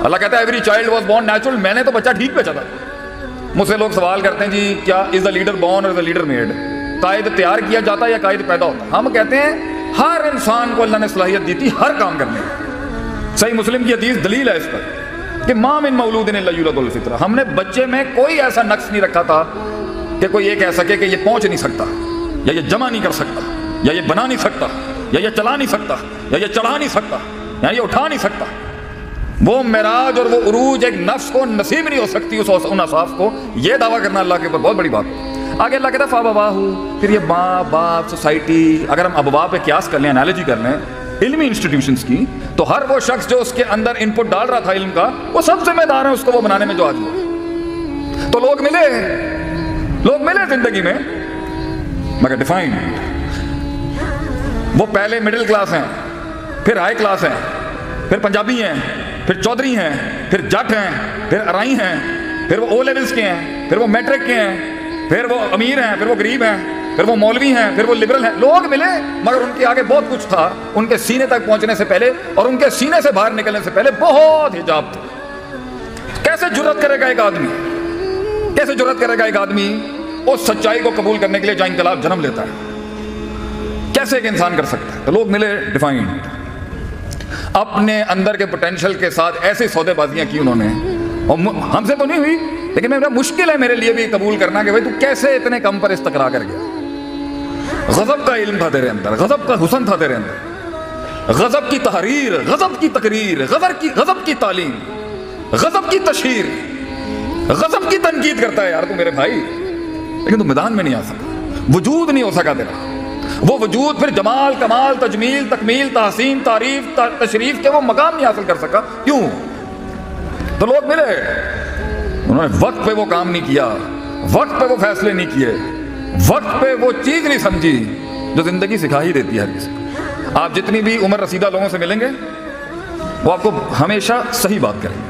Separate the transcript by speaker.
Speaker 1: اللہ کہتا ہے every child was born natural, میں نے تو بچہ ٹھیک بھیجا تھا. مجھ سے لوگ سوال کرتے ہیں جی کیا از دا لیڈر بورن اور از دا لیڈر میڈ؟ قائد تیار کیا جاتا ہے یا قائد پیدا ہوتا ہے؟ ہم کہتے ہیں ہر انسان کو اللہ نے صلاحیت دی تھی ہر کام کرنے کی. صحیح مسلم کی حدیث دلیل ہے اس پر کہ ما من مولود الا یولد الفطرہ. ہم نے بچے میں کوئی ایسا نقص نہیں رکھا تھا کہ کوئی یہ کہہ سکے کہ یہ پہنچ نہیں سکتا، یا یہ جمع نہیں کر سکتا، یا یہ بنا نہیں سکتا، یا یہ چلا نہیں سکتا، یا یہ چڑھا نہیں سکتا، یا یہ اٹھا نہیں سکتا. وہ معراج اور وہ عروج ایک نفس کو نصیب نہیں ہو سکتی ان اصحاف کو. یہ دعویٰ کرنا اللہ کے اوپر بہت بڑی بات ہے. آگے اللہ کہتا ہے فَأَبَوَاهُ، پھر یہ ماں باپ سوسائٹی، اگر ہم ابوا پہ قیاس کر لیں، انالوجی کر لیں علمی انسٹیٹیوشنز کی، تو ہر وہ شخص جو اس کے اندر ان پٹ ڈال رہا تھا علم کا، وہ سب ذمہ دار ہیں اس کو وہ بنانے میں جو آج ہوا. تو لوگ ملے زندگی میں مگر ڈیفائنڈ. وہ پہلے مڈل کلاس ہیں، پھر ہائی کلاس ہیں، پھر پنجابی ہیں، پھر چودھری ہیں، پھر جٹ ہیں، پھر ارائی ہیں، پھر وہ او لیولز کے ہیں، پھر وہ میٹرک کے ہیں، پھر وہ امیر ہیں، پھر وہ غریب ہیں، پھر وہ مولوی ہیں، پھر وہ لبرل ہیں. لوگ ملے مگر ان کے آگے بہت کچھ تھا. ان کے سینے تک پہنچنے سے پہلے اور ان کے سینے سے باہر نکلنے سے پہلے بہت حجاب تھا. کیسے جرأت کرے گا ایک آدمی اس سچائی کو قبول کرنے کے لیے جہاں انقلاب جنم لیتا ہے؟ کیسے ایک انسان کر سکتا ہے؟ تو لوگ ملے ڈیفائنڈ. اپنے اندر کے پوٹینشیل کے ساتھ ایسی سودے بازیاں کی انہوں نے، اور ہم سے تو نہیں ہوئی لیکن مشکل ہے میرے لیے بھی قبول کرنا کہ بھائی تو کیسے اتنے کم پر استقرا کر گیا. غضب کا علم تھا تیرے اندر، غضب کا حسن تھا تیرے اندر، غضب کی تحریر، غضب کی تقریر، غضب کی تعلیم، غضب کی تشہیر، غضب کی تنقید کرتا ہے. یار تو میرے بھائی، لیکن تو میدان میں نہیں آ سکا، وجود نہیں ہو سکا تیرا. وہ وجود پھر جمال، کمال، تجمیل، تکمیل، تحسین، تعریف، تشریف کے وہ مقام نہیں حاصل کر سکا. کیوں؟ تو لوگ ملے، انہوں نے وقت پہ وہ کام نہیں کیا، وقت پہ وہ فیصلے نہیں کیے، وقت پہ وہ چیز نہیں سمجھی جو زندگی سکھا ہی دیتی ہے ہر کسی کو. آپ جتنی بھی عمر رسیدہ لوگوں سے ملیں گے وہ آپ کو ہمیشہ صحیح بات کریں گے.